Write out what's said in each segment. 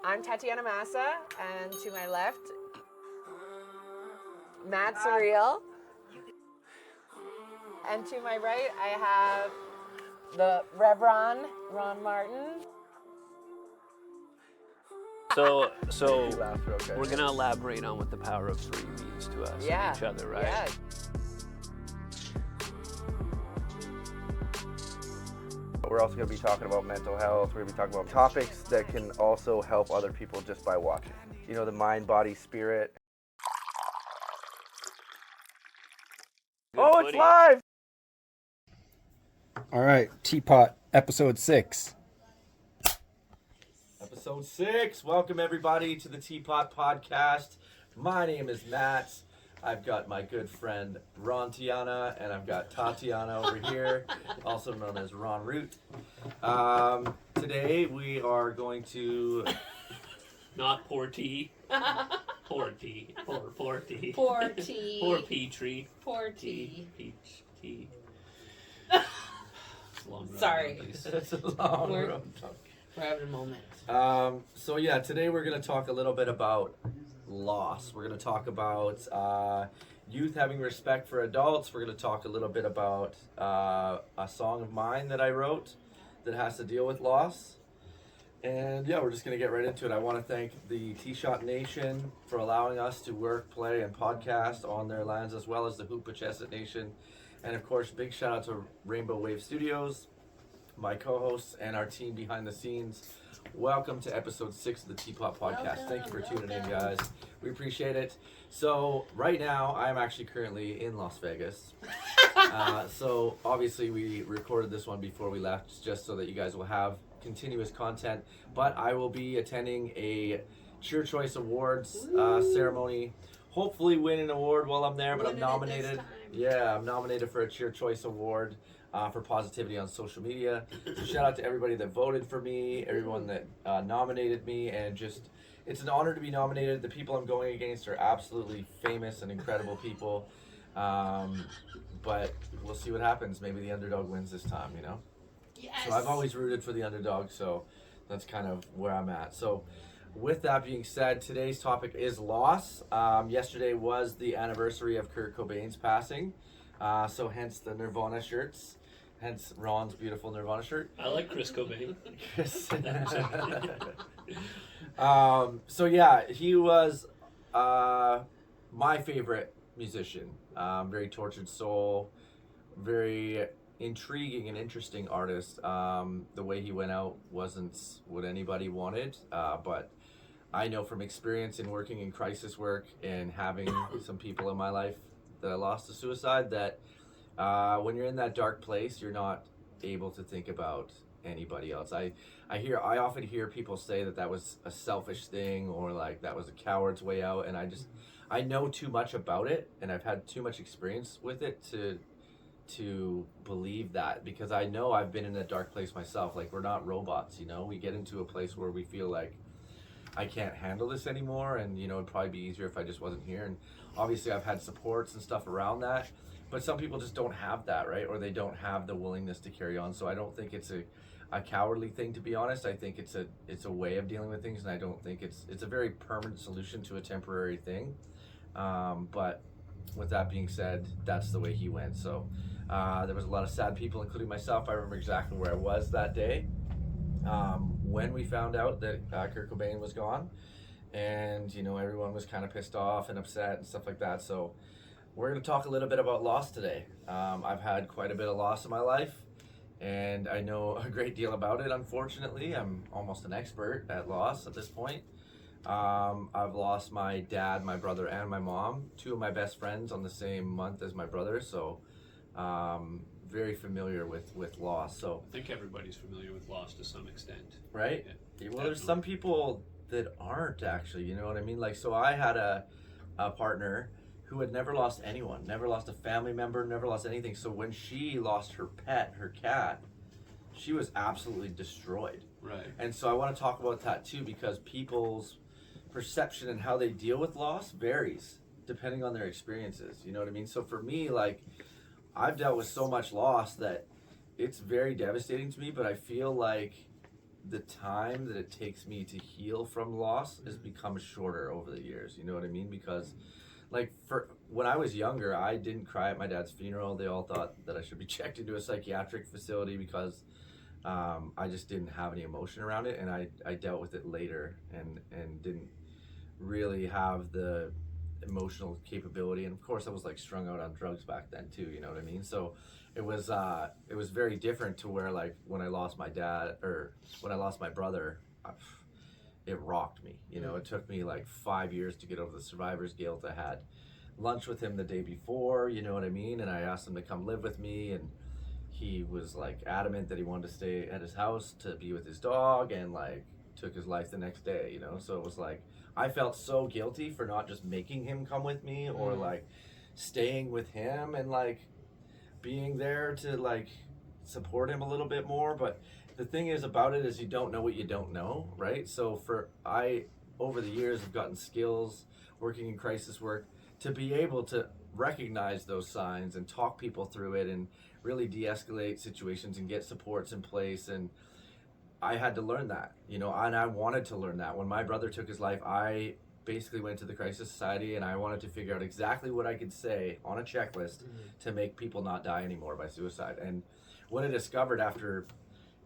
I'm Tatiana Massa, and to my left, Matt Surreal. And to my right, I have the Reverend Ron Martin. So Okay. we're gonna elaborate on what the power of three means to us and each other, right? Yeah. We're also going to be talking about mental health. We're going to be talking about topics that can also help other people just by watching. You know, the mind, body, spirit. Oh, it's live! All right, Teapot, episode 6. Episode 6. Welcome, everybody, to the Teapot Podcast. My name is Matt. I've got my good friend Ron Tiana, and I've got Tatiana over here, also known as Ron Root. Today we are going to... Not poor tea. Poor tea. Poor tea. Poor tea. Poor Petrie. Poor tea. Peach tea. Long run, Sorry. please. It's a long We're- road. We're having a moment. So yeah, today we're going to talk a little bit about loss. We're going to talk about youth having respect for adults. We're going to talk a little bit about a song of mine that I wrote that has to deal with loss. And yeah, we're just going to get right into it. I want to thank the T-Shot Nation for allowing us to work, play, and podcast on their lands, as well as the Hoopachesset Nation. And of course, big shout out to Rainbow Wave Studios, my co-hosts, and our team behind the scenes. Welcome to episode 6 of the Teapot Podcast. Thank you for tuning in, guys. We appreciate it. So right now, I'm actually currently in Las Vegas. So obviously we recorded this one before we left, just so that you guys will have continuous content. But I will be attending a Cheer Choice Awards ceremony. Hopefully win an award while I'm there, but I'm nominated. Yeah, I'm nominated for a Cheer Choice Award. For positivity on social media. So shout out to everybody that voted for me, everyone that nominated me, and just, it's an honor to be nominated. The people I'm going against are absolutely famous and incredible people. But we'll see what happens. Maybe the underdog wins this time, you know? Yes. So I've always rooted for the underdog, so that's kind of where I'm at. So with that being said, today's topic is loss. Yesterday was the anniversary of Kurt Cobain's passing. So hence the Nirvana shirts, hence Ron's beautiful Nirvana shirt. I like Chris Cobain. So yeah, he was my favorite musician. Very tortured soul, very intriguing and interesting artist. The way he went out wasn't what anybody wanted, but I know from experience in working in crisis work and having some people in my life that I lost to suicide, that when you're in that dark place, you're not able to think about anybody else. I often hear people say that was a selfish thing, or like that was a coward's way out, and I know too much about it, and I've had too much experience with it to believe that, because I know I've been in a dark place myself. Like, we're not robots, you know? We get into a place where we feel like, I can't handle this anymore, and you know, it'd probably be easier if I just wasn't here. And obviously I've had supports and stuff around that, but some people just don't have that, right? Or they don't have the willingness to carry on. So I don't think it's a cowardly thing, to be honest. I think it's a way of dealing with things, and I don't think it's a very permanent solution to a temporary thing. But with that being said, that's the way he went. So there was a lot of sad people, including myself. I remember exactly where I was that day when we found out that Kurt Cobain was gone, and you know, everyone was kind of pissed off and upset and stuff like that. So we're going to talk a little bit about loss today. I've had quite a bit of loss in my life, and I know a great deal about it. Unfortunately, I'm almost an expert at loss at this point. I've lost my dad, my brother, and my mom, two of my best friends on the same month as my brother. So very familiar with loss. So I think everybody's familiar with loss to some extent. right? Yeah, Well, there's some people that aren't, actually, you know what I mean? Like, so I had a partner who had never lost anyone, never lost a family member, never lost anything. So when she lost her pet, her cat, she was absolutely destroyed. Right. And so I want to talk about that too, because people's perception and how they deal with loss varies depending on their experiences. You know what I mean? So for me, like, I've dealt with so much loss that it's very devastating to me, but I feel like the time that it takes me to heal from loss has become shorter over the years. You know what I mean? Because like for when I was younger, I didn't cry at my dad's funeral. They all thought that I should be checked into a psychiatric facility because I just didn't have any emotion around it, and I dealt with it later and didn't really have the emotional capability. And of course I was like strung out on drugs back then too, you know what I mean? So it was very different to where like when I lost my dad or when I lost my brother, it rocked me. You know, it took me like 5 years to get over the survivor's guilt. I had lunch with him the day before, you know what I mean? And I asked him to come live with me, and he was like adamant that he wanted to stay at his house to be with his dog, and like took his life the next day, you know? So it was like, I felt so guilty for not just making him come with me or like staying with him and like being there to like support him a little bit more. But the thing is about it is you don't know what you don't know, right? So I over the years have gotten skills working in crisis work to be able to recognize those signs and talk people through it and really de-escalate situations and get supports in place. And I had to learn that, you know, and I wanted to learn that. When my brother took his life, I basically went to the Crisis Society and I wanted to figure out exactly what I could say on a checklist to make people not die anymore by suicide. And what I discovered after,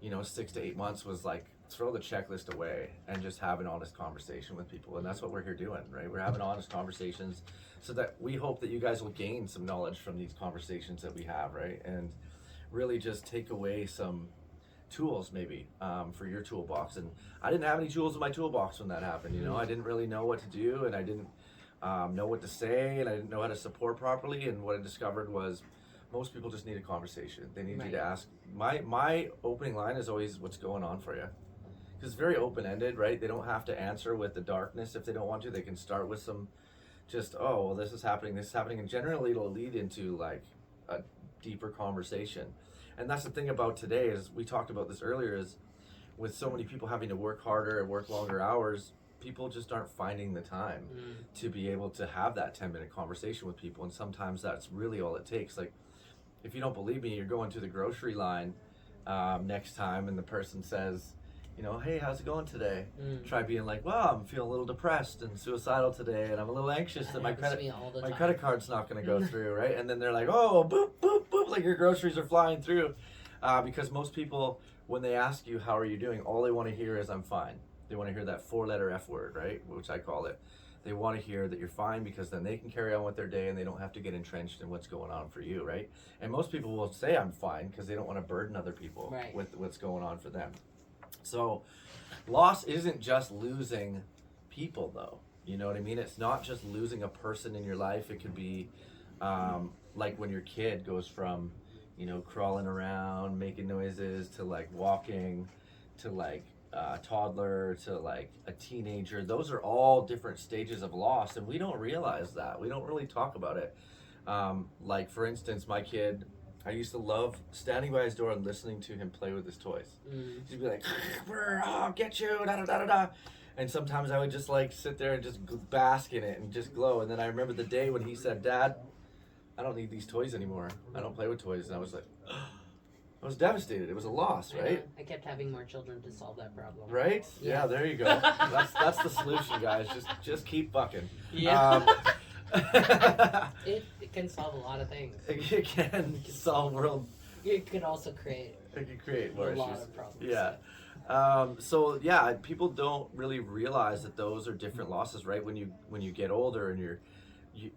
6 to 8 months was like, throw the checklist away and just have an honest conversation with people. And that's what we're here doing, right? We're having honest conversations so that we hope that you guys will gain some knowledge from these conversations that we have, right? And really just take away some tools maybe for your toolbox. And I didn't have any tools in my toolbox when that happened. I didn't really know what to do, and I didn't know what to say, and I didn't know how to support properly. And what I discovered was most people just need a conversation. They need you to ask. My opening line is always, what's going on for you? Because it's very open-ended, right? They don't have to answer with the darkness if they don't want to. They can start with some just, oh, well, this is happening, and generally it'll lead into like a deeper conversation. And that's the thing about today, is we talked about this earlier, is with so many people having to work harder and work longer hours, people just aren't finding the time to be able to have that 10-minute conversation with people. And sometimes that's really all it takes. Like, if you don't believe me, you're going to the grocery line next time and the person says, hey, how's it going today? Try being like, well, I'm feeling a little depressed and suicidal today, and I'm a little anxious that my credit card's not going to go through, right? And then they're like, oh, boop, boop, boop, like your groceries are flying through. Because most people, when they ask you, how are you doing, all they want to hear is, I'm fine. They want to hear that 4-letter F word, right? Which I call it. They want to hear that you're fine, because then they can carry on with their day and they don't have to get entrenched in what's going on for you, right? And most people will say I'm fine because they don't want to burden other people with what's going on for them. So loss isn't just losing people, though. You know what I mean? It's not just losing a person in your life. It could be like when your kid goes from, crawling around, making noises, to like walking, to like toddler, to like a teenager. Those are all different stages of loss, and we don't realize that. We don't really talk about it. Like, for instance, my kid, I used to love standing by his door and listening to him play with his toys. He'd be like, I'll get you, da da da da da. And sometimes I would just like sit there and just bask in it and just glow. And then I remember the day when he said, Dad, I don't need these toys anymore. I don't play with toys. And I was like, I was devastated. It was a loss, right? I kept having more children to solve that problem. Right? Yeah, there you go. That's the solution, guys. Just keep fucking. Yeah. It can solve a lot of things. It can solve world. It could also create. It can create more a issues. lot of problems. Yeah. So yeah, people don't really realize that those are different losses, right? When you get older and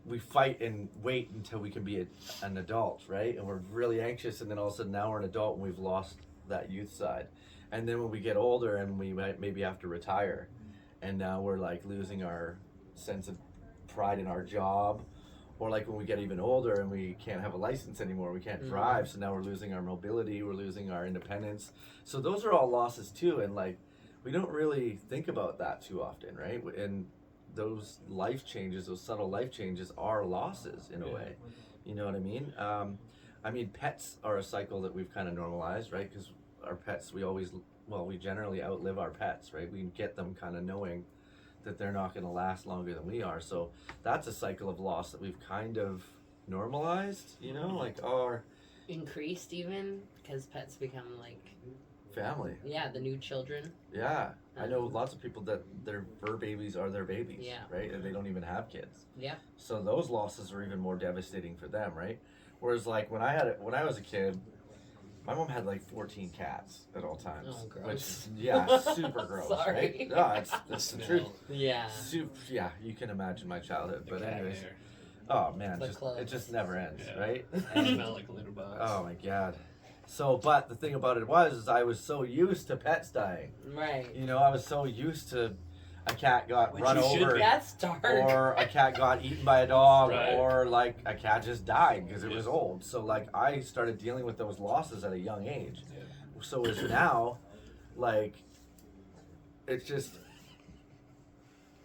we fight and wait until we can be an adult, right? And we're really anxious, and then all of a sudden now we're an adult and we've lost that youth side. And then when we get older and we might maybe have to retire, and now we're like losing our sense of pride in our job, or like when we get even older and we can't have a license anymore, we can't drive, so now we're losing our mobility, we're losing our independence. So those are all losses too, and like we don't really think about that too often, right? And those life changes, those subtle life changes, are losses in a way. You know what I mean? I mean, pets are a cycle that we've kind of normalized, right? Because our pets, we generally outlive our pets, right? We get them kind of knowing that they're not going to last longer than we are. So that's a cycle of loss that we've kind of normalized, like our increased even, because pets become like family. Yeah, the new children. Yeah, I know lots of people that their fur babies are their babies, Yeah. right? And they don't even have kids. Yeah. So those losses are even more devastating for them, right? Whereas like when I was a kid, my mom had like 14 cats at all times. Oh, gross. Which is, yeah, super gross, Sorry. right? No, it's the truth. Yeah. Yeah, you can imagine my childhood. But cat anyways, hair. oh man, The it clothes. just never ends, Yeah. right? They smell like a litter box. Oh my god. So, but the thing about it is I was so used to pets dying. Right. You know, I was so used to a cat got Which run you should over, be. That's dark. or a cat got eaten by a dog, Right. or like a cat just died because it was old. So like I started dealing with those losses at a young age. Yeah. So it's now, like, it's just,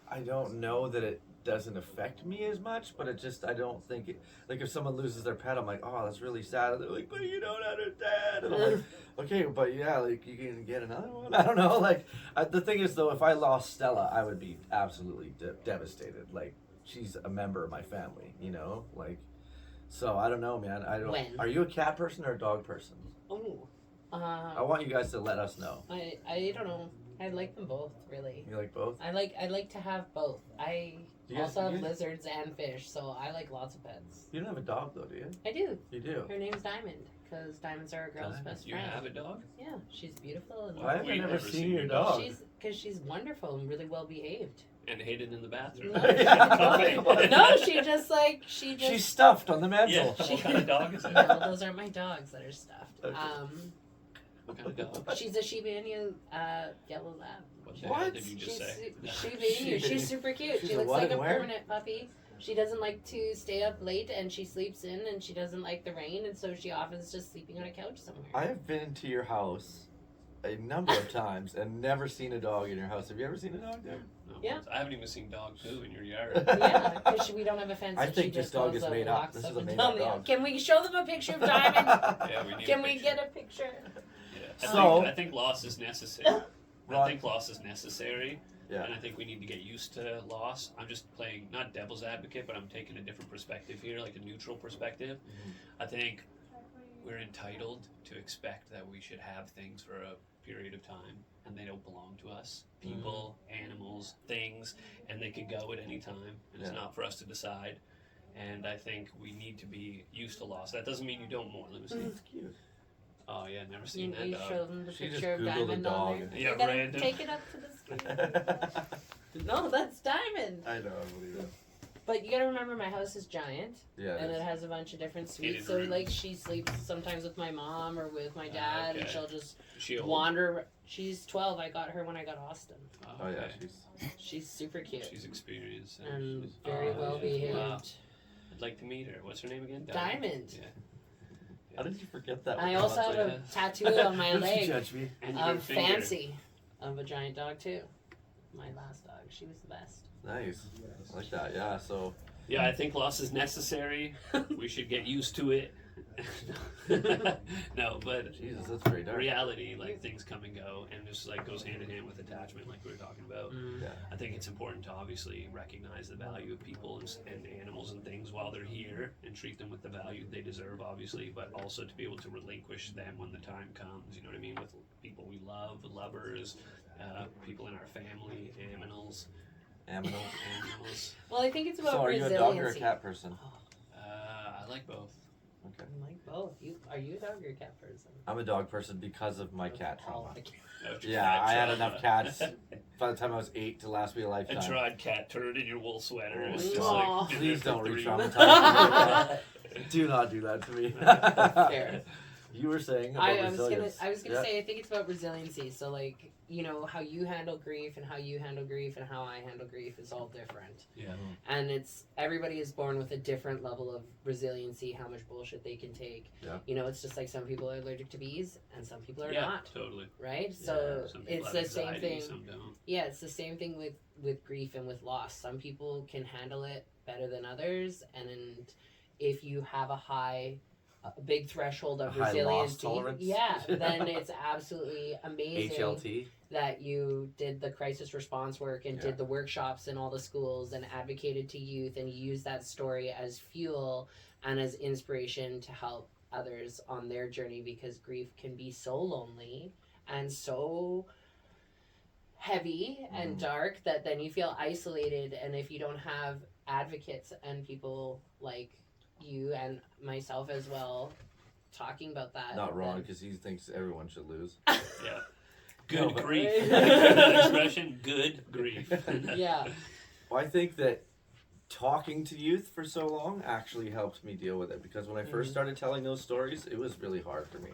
I don't know that it doesn't affect me as much, but it just, I don't think it, like if someone loses their pet, I'm like, oh, that's really sad. And they're like, but you don't understand. And I'm like, okay, but yeah, like you can get another one. I don't know. Like the thing is though, if I lost Stella, I would be absolutely devastated. Like she's a member of my family, you know, like, so I don't know, man. I don't, When? Are you a cat person or a dog person? Oh. I want you guys to let us know. I don't know. I like them both, really. You like both? I like to have both. I Do you guys- also you have guys- lizards and fish, so I like lots of pets. You don't have a dog though, do you? I do. You do. Her name's Diamond, because diamonds are a girl's Diamond. best You friend. have a dog? Yeah, she's beautiful and Why have I We've never never seen seen your your dog? she's wonderful and really well behaved. And hidden in the bathroom. No, Yeah. no, she just She's stuffed on the mantle. Yeah. What kind of dog is it? No, those aren't my dogs that are stuffed. Okay. What kind of dog? She's a Shiba Inu yellow lab. What the What? hell did you just say? Shiba Inu. She's super cute. She's She a looks what like a and where? permanent puppy. She doesn't like to stay up late, and she sleeps in, and she doesn't like the rain, and so she often is just sleeping on a couch somewhere. I have been to your house a number of times and never seen a dog in your house. Have you ever seen a dog there? No, Yeah. I haven't even seen dog poo in your yard. Yeah, because we don't have a fence. I and think she this just dog goes is up made and up. walks This up is a and made down up the- dog. Can we show them a picture of Diamond? Yeah, we need Can a we picture. get a picture? Yeah. So- I think loss is necessary. I Ron- think loss is necessary. Yeah. And I think we need to get used to loss. I'm just playing, not devil's advocate, but I'm taking a different perspective here, like a neutral perspective. I think we're entitled to expect that we should have things for a period of time, and they don't belong to us. People, animals, things, and they could go at any time, and it's Yeah. not for us to decide. And I think we need to be used to loss. That doesn't mean you don't mourn. Let me see. It's cute. Oh yeah, never seen You, that you dog. show them the She just picture of Googled a Diamond dog. on there. Yeah, You gotta random. take it up to the screen. No, that's Diamond. I know, I believe it. But you gotta remember, my house is giant, Yeah. and it it is. has a bunch of different It suites. is So rude. like, she sleeps sometimes with my mom or with my dad, and okay. she'll just Is she old? wander. She's 12. I got her when I got Austin. Oh yeah, okay. she's. She's super cute She's experienced. and she's- very oh, well yeah. behaved. Wow. I'd like to meet her. What's her name again? Diamond. Yeah. How did you forget that? I one? also have a Yeah. tattoo on my Don't you leg judge me. And your of finger. Fancy, of a giant dog too. My last dog. She was the best. Nice. I like that. Yeah. So. Yeah, I think loss is necessary. We should get used to it. No, but Jesus, that's very dark. reality, like things come and go, and just like goes hand in hand with attachment, like we were talking about. Yeah. I think it's important to obviously recognize the value of people and animals and things while they're here and treat them with the value they deserve, obviously, but also to be able to relinquish them when the time comes, you know what I mean, with people we love, lovers, people in our family, animals. Animals. Well, I think it's about So, are you a dog or a resiliency. cat person? I like both. Okay. I like both. Are you a dog or a cat person? I'm a dog person because of my cat trauma. Oh, Yeah, I had trauma. enough cats by the time I was 8 to last me a A lifetime. tried cat turd in your wool sweater. Oh, It's just Aw. like, Please don't three- re-traumatize me. Do not do that to me. Fair. You were saying about I was gonna resilience. say I think it's about resiliency. So like, you know, how you handle grief and how you handle grief and how I handle grief is all different. Yeah. And it's everybody is born with a different level of resiliency, how much bullshit they can take. Yeah. You know, it's just like some people are allergic to bees and some people are Yeah, not. totally. Right? So Some people it's have the same anxiety, thing. Some don't. Yeah, it's the same thing with grief and with loss. Some people can handle it better than others, and if you have a big threshold of A high loss resiliency, tolerance. yeah, then it's absolutely amazing HLT. that you did the crisis response work and Yeah. did the workshops in all the schools and advocated to youth and used that story as fuel and as inspiration to help others on their journey, because grief can be so lonely and so heavy and dark that then you feel isolated. And if you don't have advocates and people like you and myself as well talking about that, Not wrong, because he thinks everyone should lose. Yeah. Good No, but- grief. That expression, good grief. yeah. Well, I think that talking to youth for so long actually helped me deal with it, because when I first started telling those stories, it was really hard for me.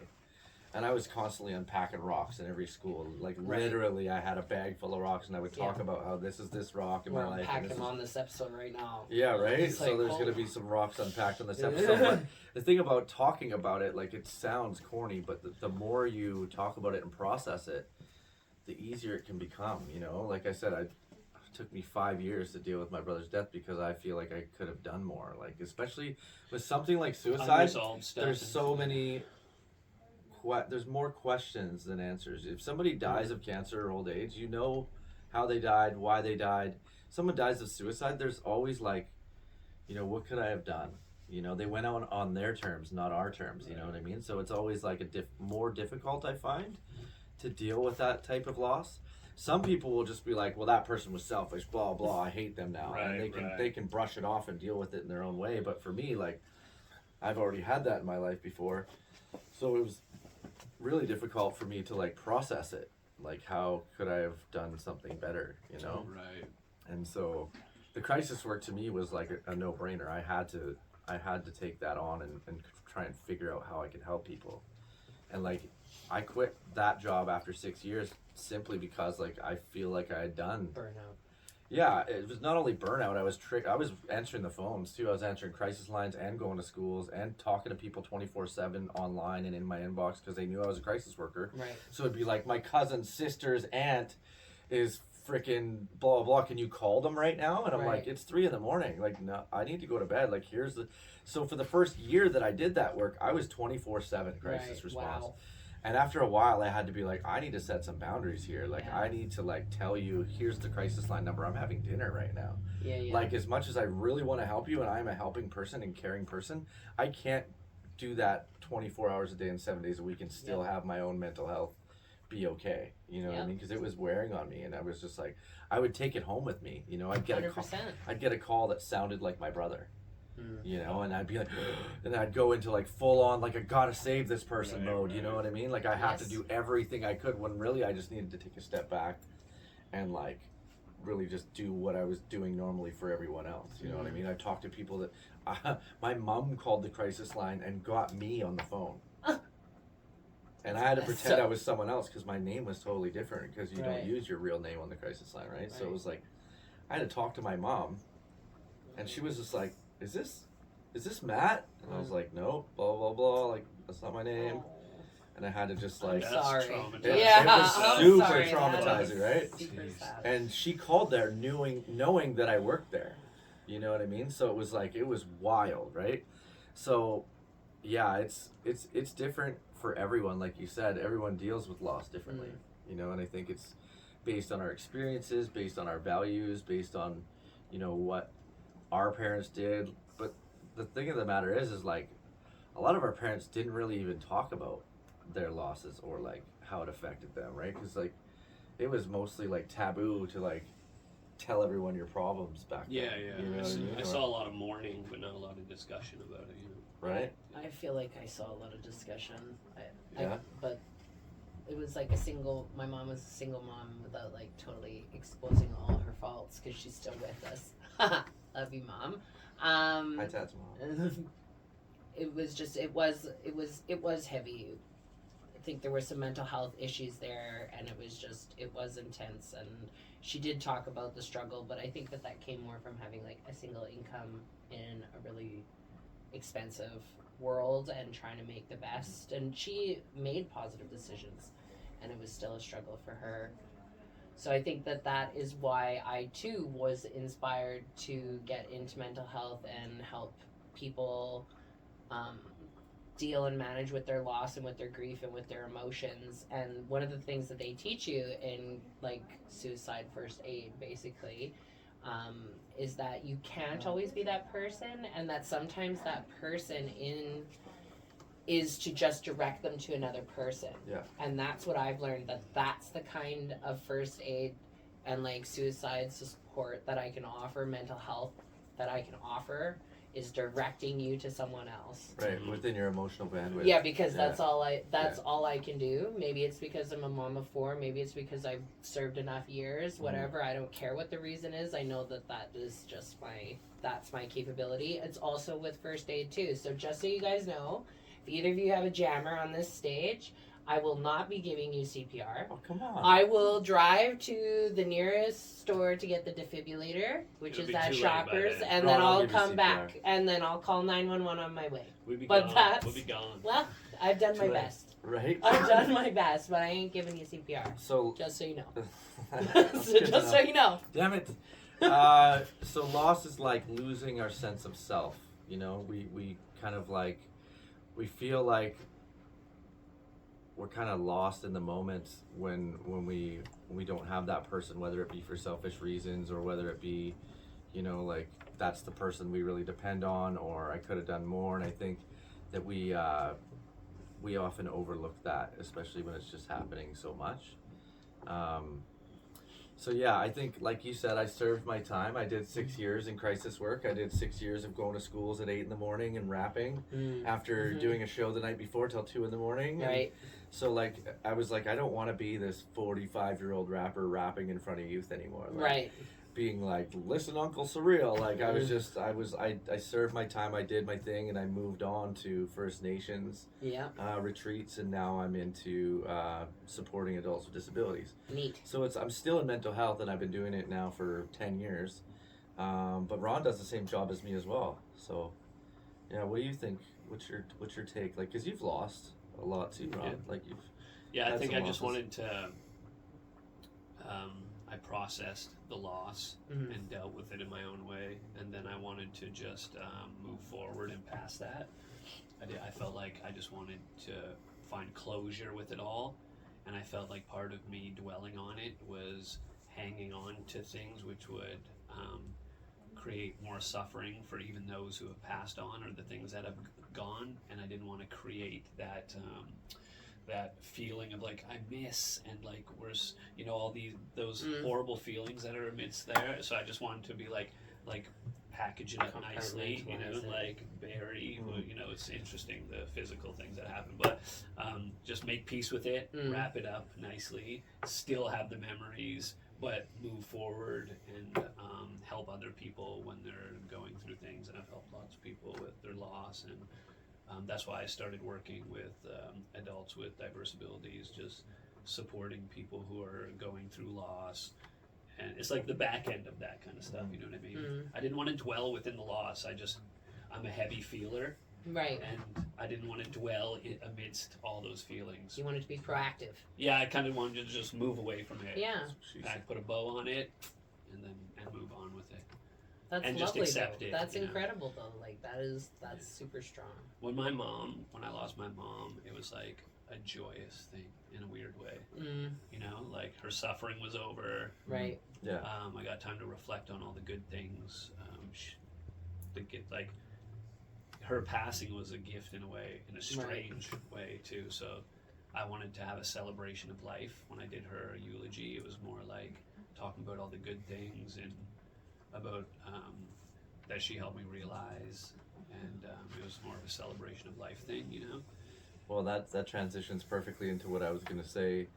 And I was constantly unpacking rocks in every school. Like, literally, I had a bag full of rocks, and I would talk about how this is this rock in We're my life. unpacking And them on this episode right now. yeah, right? It's So like, there's going to be some rocks unpacked on this episode. But the thing about talking about it, like, it sounds corny, but the more you talk about it and process it, the easier it can become, you know? Like I said, it took me 5 years to deal with my brother's death because I feel like I could have done more. Like, especially with something like suicide, Unresolved stuff. there's so many... there's more questions than answers. If somebody dies of cancer or old age, you know how they died, why they died. Someone dies of suicide, there's always like, you know, what could I have done? You know, they went out on their terms, not our terms. You know what I mean? So it's always like more difficult, I find, to deal with that type of loss. Some people will just be like, well, that person was selfish, blah blah, I hate them now, and they can brush it off and deal with it in their own way. But for me, like, I've already had that in my life before, so it was really difficult for me to like process it. Like, how could I have done something better, you know? Right. And so the crisis work to me was like a no-brainer. I had to take that on and try and figure out how I could help people. And like, I quit that job after 6 years simply because like I feel like I had done Burnout. Yeah, it was not only burnout. I was answering the phones too. I was answering crisis lines and going to schools and talking to people 24/7 online and in my inbox because they knew I was a crisis worker. Right. So it'd be like, my cousin's sister's aunt is freaking blah blah. Can you call them right now? And I'm like, it's 3 a.m. Like, no, I need to go to bed. Like, so for the first year that I did that work, I was 24/7 crisis response. Wow. And after a while, I had to be like, I need to set some boundaries here. Like, I need to like tell you, here's the crisis line number. I'm having dinner right now. Yeah. Like, as much as I really want to help you, and I'm a helping person and caring person, I can't do that 24 hours a day and 7 days a week and still have my own mental health be okay. You know what I mean? Because it was wearing on me, and I was just like, I would take it home with me. You know, I'd get 100%. I'd get a call that sounded like my brother. You know, and I'd be like, and I'd go into like full on, like, I gotta save this person mode, you know what I mean? Like, I have to do everything I could when really I just needed to take a step back and like really just do what I was doing normally for everyone else, you know what I mean? I talked to people that, my mom called the crisis line and got me on the phone. And I had to pretend I was someone else because my name was totally different because you don't use your real name on the crisis line, right? So it was like, I had to talk to my mom, and she was just like, is this Matt? And I was like, no, blah blah blah, like, that's not my name. And I had to just like, Sorry. it was super traumatizing, right? Super sad. And she called there knowing that I worked there, you know what I mean? So it was like, it was wild, right? So yeah, it's different for everyone. Like you said, everyone deals with loss differently, you know, and I think it's based on our experiences, based on our values, based on, you know, what our parents did. But the thing of the matter is like, a lot of our parents didn't really even talk about their losses or like how it affected them, right? Because like, it was mostly like taboo to like tell everyone your problems back then. Yeah. You know what I mean? I saw a lot of mourning, but not a lot of discussion about it, you know. Right? I feel like I saw a lot of discussion. Yeah. But it was like my mom was a single mom without like totally exposing all her faults because she's still with us. Love you, Mom. Hi, Tad's mom. It was heavy. I think there were some mental health issues there, and it was intense. And she did talk about the struggle, but I think that came more from having like a single income in a really expensive world and trying to make the best. And she made positive decisions, and it was still a struggle for her. So I think that is why I too was inspired to get into mental health and help people deal and manage with their loss and with their grief and with their emotions. And one of the things that they teach you in like suicide first aid basically is that you can't always be that person, and that sometimes that person is to just direct them to another person. Yeah. And that's what I've learned, that's the kind of first aid and like suicide support that I can offer, mental health that I can offer, is directing you to someone else. Right, within your emotional bandwidth. Yeah, because that's all I can do. Maybe it's because I'm a mom of 4, maybe it's because I've served enough years, whatever. I don't care what the reason is. I know that is just that's my capability. It's also with first aid too. So just so you guys know, if either of you have a jammer on this stage, I will not be giving you CPR. Oh, come on. I will drive to the nearest store to get the defibrillator, which It'll is be at too late by Shoppers, then. and Ron then will I'll give you come CPR. back, and then I'll call 911 on my way. We'd be But gone. that's- We'll be gone. Well, I've done my Too late. best. Right? I've done my best, but I ain't giving you CPR. So, Just so you know. That's So good to just know. so you know. Damn it. So loss is like losing our sense of self. You know, we kind of like, we feel like we're kind of lost in the moment when we don't have that person, whether it be for selfish reasons or whether it be, you know, like that's the person we really depend on, or I could have done more. And I think that we often overlook that, especially when it's just happening so much. So yeah, I think like you said, I served my time. I did 6 years in crisis work. I did 6 years of going to schools at 8 in the morning and rapping after doing a show the night before till 2 in the morning. Right. So like, I was like, I don't want to be this 45-year-old rapper rapping in front of youth anymore. Like, Right. being like, listen, Uncle Surreal. Like I was just, I served my time. I did my thing, and I moved on to First Nations Yeah. retreats, and now I'm into supporting adults with disabilities. Neat. So I'm still in mental health, and I've been doing it now for 10 years. But Ron does the same job as me as well. So yeah, what do you think? What's your take? Like, cause you've lost a lot too, Ron. Yeah. Like you've. Yeah, I had think some I just losses. wanted to. I processed the loss and dealt with it in my own way, and then I wanted to just move forward and past that. I felt like I just wanted to find closure with it all, and I felt like part of me dwelling on it was hanging on to things which would create more suffering for even those who have passed on or the things that have gone, and I didn't want to create that that feeling of like I miss and like worse, you know, all those horrible feelings that are amidst there. So I just wanted to be like package it up nicely, you know, like bury. You know, it's interesting the physical things that happen, but just make peace with it, wrap it up nicely, still have the memories, but move forward and help other people when they're going through things. And I've helped lots of people with their loss, and that's why I started working with adults with diverse abilities, just supporting people who are going through loss. And it's like the back end of that kind of stuff, you know what I mean? I didn't want to dwell within the loss. I'm a heavy feeler. Right. And I didn't want to dwell amidst all those feelings. You wanted to be proactive. Yeah, I kind of wanted to just move away from it. Yeah. I put a bow on it and move on with it. That's And lovely, just accept though. it, That's you know? incredible, though. Like, that's super strong. When I lost my mom, it was like a joyous thing in a weird way. You know, like her suffering was over. Right. Yeah. I got time to reflect on all the good things. Like her passing was a gift in a way, in a strange way too. So I wanted to have a celebration of life. When I did her eulogy, it was more like talking about all the good things and about that she helped me realize, and it was more of a celebration of life thing, you know. Well, that transitions perfectly into what I was gonna say.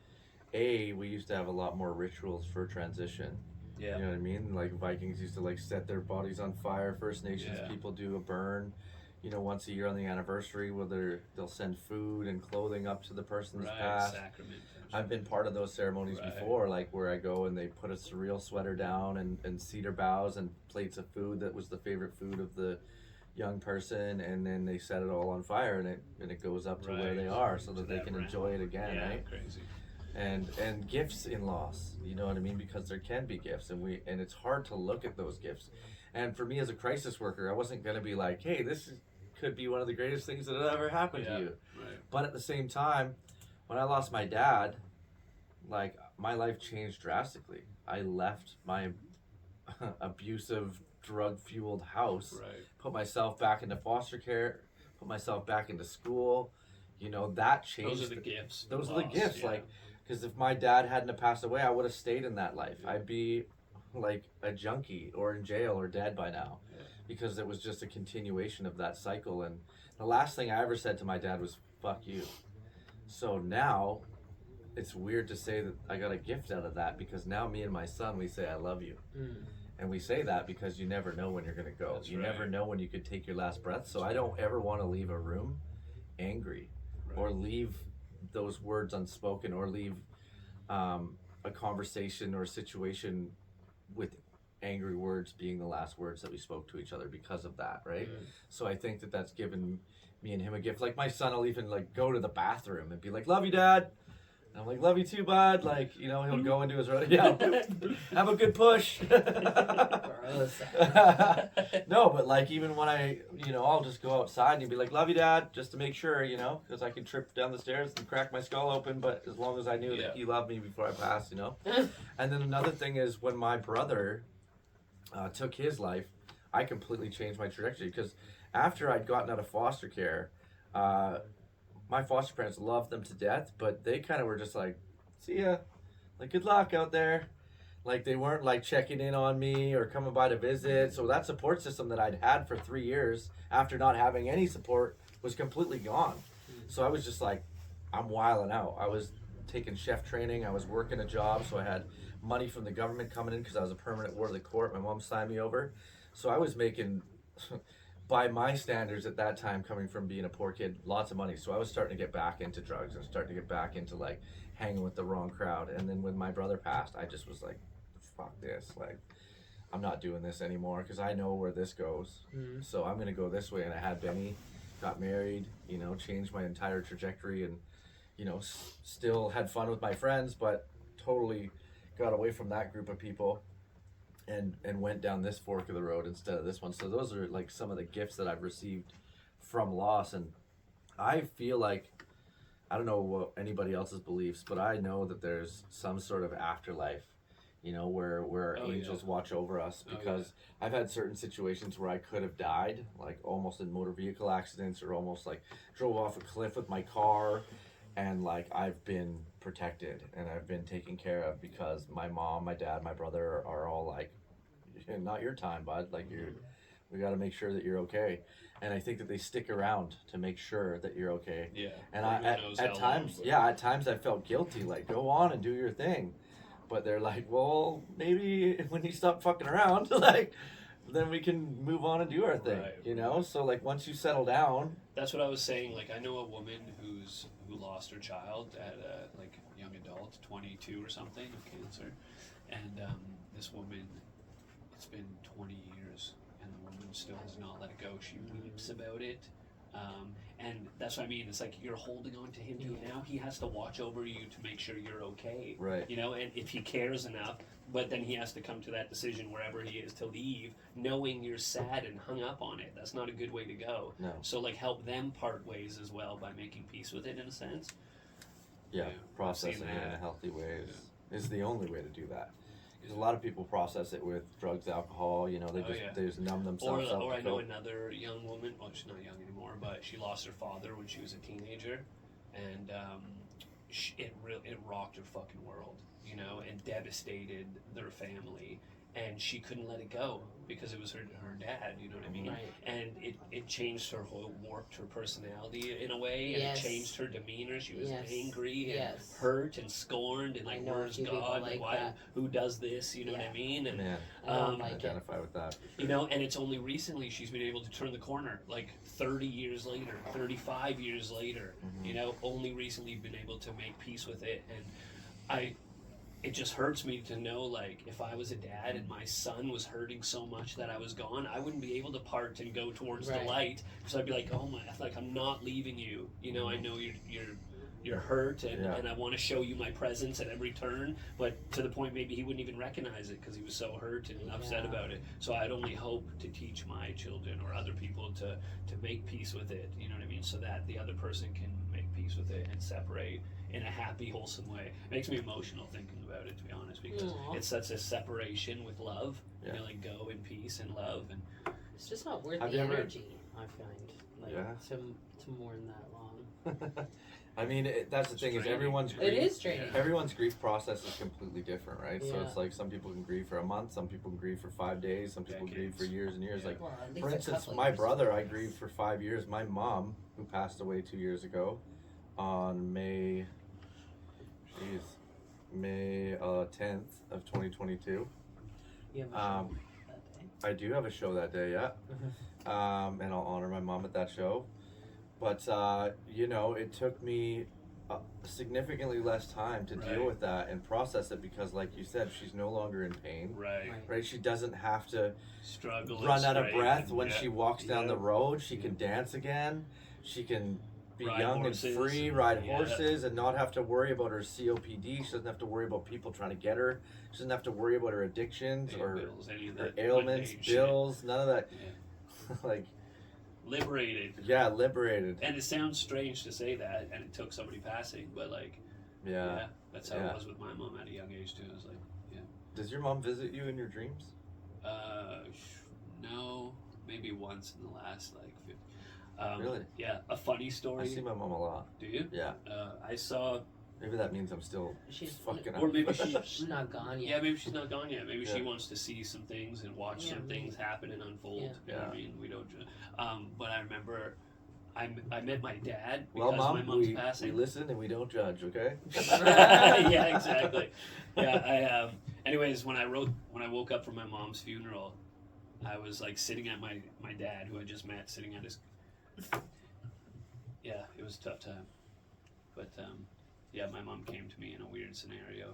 We used to have a lot more rituals for transition. Yeah. You know what I mean? Like Vikings used to like set their bodies on fire. First Nations people do a burn, you know, once a year on the anniversary, where they'll send food and clothing up to the person's past. Sacrament. I've been part of those ceremonies before, like where I go and they put a surreal sweater down and cedar boughs and plates of food that was the favorite food of the young person, and then they set it all on fire, and it goes up to where they are so that they can enjoy it again, right? Crazy. And gifts in loss, you know what I mean? Because there can be gifts, and it's hard to look at those gifts. And for me as a crisis worker, I wasn't gonna be like, hey, could be one of the greatest things that ever happened to you. Right. But at the same time, when I lost my dad, like my life changed drastically. I left my abusive, drug-fueled house, put myself back into foster care, put myself back into school, you know, that changed. Those are the gifts. Those are the gifts, yeah. like, because if my dad hadn't have passed away, I would have stayed in that life. I'd be like a junkie or in jail or dead by now, because it was just a continuation of that cycle. And the last thing I ever said to my dad was "fuck you." So now it's weird to say that I got a gift out of that, because now me and my son, we say "I love you." And we say that because you never know when you're going to go. That's you right. never know when you could take your last breath. So I don't ever want to leave a room angry, or leave those words unspoken, or leave a conversation or a situation with angry words being the last words that we spoke to each other because of that, right? So I think that that's given me and him a gift. Like my son will even like go to the bathroom and be like, "Love you, Dad." And I'm like, "Love you too, bud." Like, you know, he'll go into his have a good push. No, but like even when I'll just go outside and he'll be like, "Love you, Dad," just to make sure, you know, because I can trip down the stairs and crack my skull open, but as long as I knew that he loved me before I passed, you know. And then another thing is when my brother took his life, I completely changed my trajectory, because after I'd gotten out of foster care, my foster parents loved them to death, but they kind of were just like, "See ya, like good luck out there." Like they weren't like checking in on me or coming by to visit. So that support system that I'd had for 3 years after not having any support was completely gone. So I was just like, I'm wilding out. I was taking chef training. I was working a job, so I had money from the government coming in because I was a permanent ward of the court. My mom signed me over. So I was making, by my standards at that time, coming from being a poor kid, lots of money. So I was starting to get back into drugs and starting to get back into like hanging with the wrong crowd. And then when my brother passed, I just was like, fuck this. Like, I'm not doing this anymore because I know where this goes. So I'm going to go this way. And I had Benny, got married, you know, changed my entire trajectory, and, you know, still had fun with my friends, but totally got away from that group of people and went down this fork of the road instead of this one. So those are like some of the gifts that I've received from loss. And I feel like, I don't know what anybody else's beliefs, but I know that there's some sort of afterlife, you know, where angels watch over us, because I've had certain situations where I could have died, like almost in motor vehicle accidents, or almost like drove off a cliff with my car, and like I've been protected and I've been taken care of because my mom, my dad, my brother are all like, "Not your time, bud. Like we got to make sure that you're okay." And I think that they stick around to make sure that you're okay. Yeah. And at times I felt guilty, like, go on and do your thing. But they're like, "Well, maybe when you stop fucking around, like, then we can move on and do our thing," you know? So, like, once you settle down. That's what I was saying. Like, I know a woman who lost her child at a, like, young adult, 22 or something, of cancer. And this woman, it's been 20 years, and the woman still has not let it go. She weeps about it. And that's what I mean. It's like you're holding on to him too. Now he has to watch over you to make sure you're okay. Right. You know, and if he cares enough, but then he has to come to that decision wherever he is to leave, knowing you're sad and hung up on it. That's not a good way to go. No. So like help them part ways as well by making peace with it in a sense. Yeah, processing it in a healthy way is the only way to do that. Because a lot of people process it with drugs, alcohol, you know, they just numb themselves up. Or I know another young woman, well, she's not young anymore, but she lost her father when she was a teenager, and it rocked her fucking world, you know, and devastated their family, and she couldn't let it go because it was her dad, you know what I mean? Right. And it changed her whole, warped her personality in a way, and it changed her demeanor. She was angry and hurt and scorned, and like, where's God? Like why? Who does this? You know what I mean? And I identify with that. You know, and it's only recently she's been able to turn the corner, like 30 years later, 35 years later, you know, only recently been able to make peace with it. And it just hurts me to know, like, if I was a dad and my son was hurting so much that I was gone, I wouldn't be able to part and go towards the light, because I'd be like, oh my, like, I'm not leaving you. You know, I know you're hurt, and I want to show you my presence at every turn, but to the point maybe he wouldn't even recognize it because he was so hurt and upset about it. So I'd only hope to teach my children or other people to make peace with it, you know what I mean, so that the other person can make peace with it and separate in a happy, wholesome way. It makes me emotional thinking about it, to be honest, because it's such a separation with love. You know, like, go in peace and love, and it's just not worth the energy. I find, like, to mourn that long. I mean, that's the thing is Straining. everyone's It grief, is draining. everyone's grief process is completely different, right? So Yeah. it's like some people can grieve for a month, some people can grieve for 5 days, some people grieve for Decades. years and years. Yeah. Like, Well, at least for a instance, couple my years. brother, I grieved for 5 years. My mom, who passed away 2 years ago, on May 10th of 2022. You have a Um, show that day. I do have a show that day, yeah. And I'll honor my mom at that show. But, you know, it took me significantly less time to deal Right. with that and process it because, like you said, she's no longer in pain. Right. Right? She doesn't have to Struggle. and run out of strain breath and- when yeah. she walks down the Yeah. road. She can dance again. She can be Ride young horses. and free, ride Yeah. horses, and not have to worry about her COPD. She doesn't have to worry about people trying to get her. She doesn't have to worry about her addictions Pay or bills, any of her that ailments, mundane shit. bills, none of that. Yeah. Like, Liberated. yeah, liberated. And it sounds strange to say that, and it took somebody passing, but like, Yeah. that's how Yeah. it was with my mom at a young age too. I was like, Does your mom visit you in your dreams? no, maybe once in the last like. Really? Yeah, a funny I story. see my mom a lot. Do you? Yeah. I saw. Maybe that means I'm still She's fucking Or up. maybe she. She's not gone Yeah, yet. maybe she's not gone yet. Maybe she Yeah. wants to see some things and watch Yeah, some maybe. things happen and unfold. Yeah. You know what I mean? We don't. But I remember, I met my dad because Well, Mom, my mom's we passing. listen and we don't judge, okay? Yeah, exactly. Yeah, anyways, when I woke up from my mom's funeral, I was like sitting at my dad, who I just met, sitting at his. Yeah, it was a tough time, but yeah, my mom came to me in a weird scenario,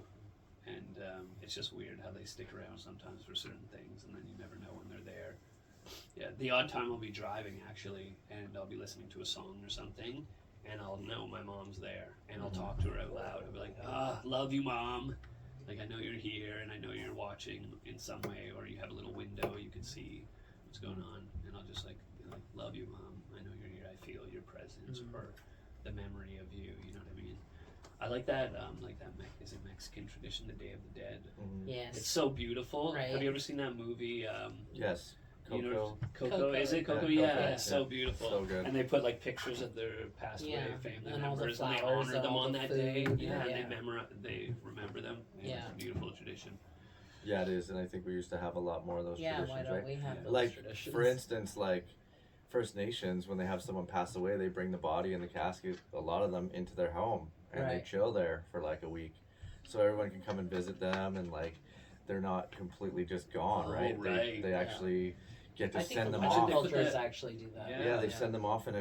and it's just weird how they stick around sometimes for certain things, and then you never know when they're there. Yeah, the odd time I'll be driving actually, and I'll be listening to a song or something, and I'll know my mom's there, and I'll talk to her out loud. I'll be like, love you, Mom. Like, I know you're here, and I know you're watching in some way, or you have a little window you can see what's going on, and I'll just like, be like, love you, Mom. I know you're here. I feel your presence, or the memory of you. You know what I mean? I like that. Is it Mexican tradition, the Day of the Dead? Yes. It's so beautiful. Right. Have you ever seen that movie? Yes. You know, Coco. Coco. Is it Coco? Yeah, Yeah, Coco, it's so beautiful. So good. And they put like pictures of their passed away Yeah, family and all the members, and they flowers honor and them all on the that day. food, Yeah, yeah. and they remember them. Yeah. It's a beautiful tradition. Yeah, it is, and I think we used to have a lot more of those Yeah, traditions, why don't right? we have those Like, traditions? for instance, like First Nations, when they have someone pass away, they bring the body and the casket, a lot of them, into their home, and they Right. chill there for like a week, so everyone can come and visit them, and like they're not completely just gone, Oh, right? right. They Yeah. actually get to I think send a them lot Imagine of they off. put cultures that- actually do that. Yeah. Yeah, they send them off in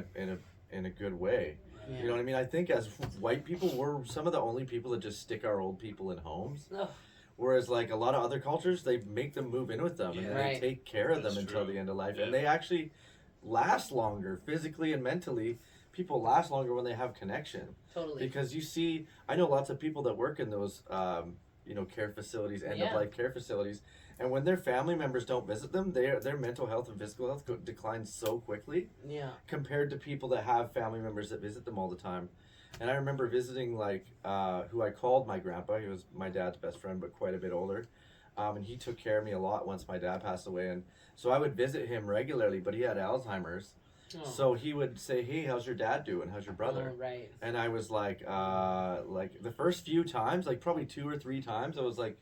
a good way. Yeah. You know what I mean? I think as white people, we're some of the only people that just stick our old people in homes. Oh, Whereas, like a lot of other cultures, they make them move in with them and Yeah. they Right. take care of them That's until true. the end of life, Yeah. and they actually last longer physically and mentally. People last longer when they have connection totally. because you see, I know lots of people that work in those, care facilities, end of life care facilities, and when their family members don't visit them, their mental health and physical health declines so quickly Yeah. compared to people that have family members that visit them all the time. And I remember visiting who I called my grandpa. He was my dad's best friend, but quite a bit older. And he took care of me a lot once my dad passed away. And so I would visit him regularly, but he had Alzheimer's. Oh. So he would say, "Hey, how's your dad doing? How's your brother?" Oh, right. And I was like the first few times, like probably 2 or 3 times, I was like,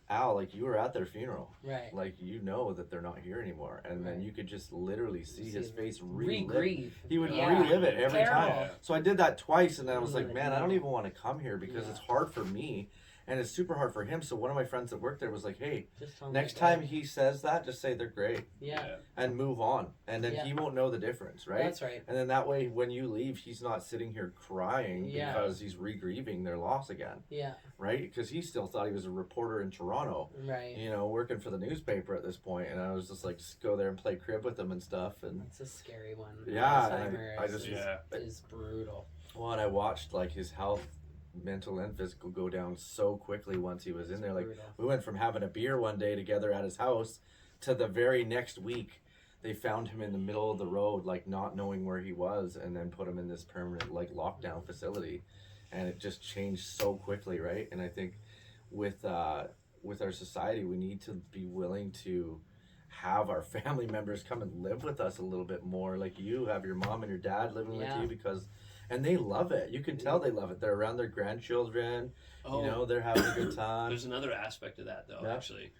"Al, like you were at their funeral. Right. Like you know that they're not here anymore." And then Right. you could just literally see his him face relive. Re-grieve. He would Yeah. relive it every Terrible. time. So I did that twice, and then I was like, Mm, man, I don't even want to come here because Yeah. it's hard for me, and it's super hard for him. So one of my friends that worked there was like, hey, Just tell him next they're time good. he says that, just say they're great Yeah. and move on, and then Yeah. he won't know the difference, right? That's right. And then that way, when you leave, he's not sitting here crying Yeah. because he's re-grieving their loss again, Yeah. right? Because he still thought he was a reporter in Toronto, Right. working for the newspaper at this point, and I was just like, just go there and play crib with him and stuff, and That's a scary one. Yeah, and Alzheimer's I just- is brutal. well, and I watched like his health, mental and physical, go down so quickly once he was in there. Like Brutal. we went from having a beer one day together at his house to the very next week they found him in the middle of the road, like not knowing where he was, and then put him in this permanent like lockdown facility, and it just changed so quickly, right? And I think with our society, we need to be willing to have our family members come and live with us a little bit more. Like you have your mom and your dad living Yeah. with you because, and they love it. You can tell they love it. They're around their grandchildren. Oh, You know, they're having a good time. there's another aspect of that though. Yeah. Actually,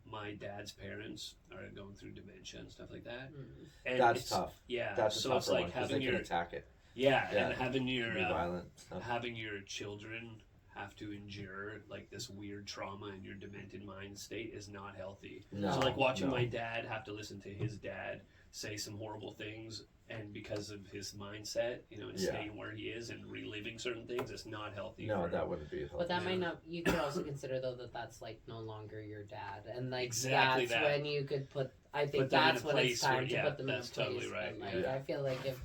my dad's parents are going through dementia and stuff like that. And That's it's- tough. Yeah, That's a so tougher it's like one because having they can your attack it. yeah, Yeah. and having your Be violent stuff. having your children have to endure like this weird trauma in your demented mind state is not healthy. No, So like watching no. my dad have to listen to his dad say some horrible things, and because of his mindset, you know, and Yeah. staying where he is and reliving certain things, it's not healthy. No, for- that wouldn't be healthy. But that Yeah. might not. You could also consider though that that's like no longer your dad, and like Exactly that's that. when you could put. I think Put them in that's a when it's place where- time to yeah, put them in a that's place. totally right, And, like, yeah. I feel like if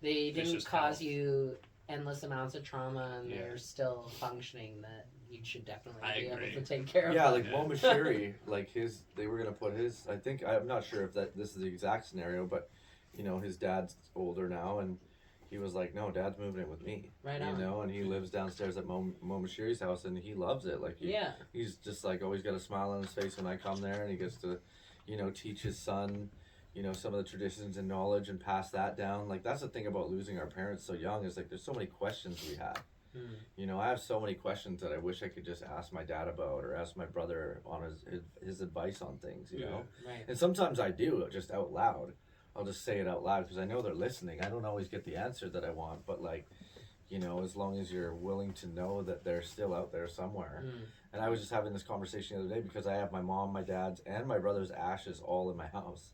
they There's didn't just cause health. you endless amounts of trauma and Yeah. they're still functioning, that you should definitely I be agree. able to take care of Yeah, them. like Mo Mashiri, like they were gonna put his. I think I'm not sure if this is the exact scenario, but you know, his dad's older now, and he was like, "No, Dad's moving in with me." Right you on. know, and he lives downstairs at Mo Mashiri's house, and he loves it. Like, Yeah. he's just like always got a smile on his face when I come there, and he gets to, you know, teach his son, you know, some of the traditions and knowledge and pass that down. Like, that's the thing about losing our parents so young, is like there's so many questions we have. You know, I have so many questions that I wish I could just ask my dad about, or ask my brother on his advice on things, you know? Right. And sometimes I do, just out loud. I'll just say it out loud because I know they're listening. I don't always get the answer that I want, but like, you know, as long as you're willing to know that they're still out there somewhere. And I was just having this conversation the other day because I have my mom, my dad's, and my brother's ashes all in my house.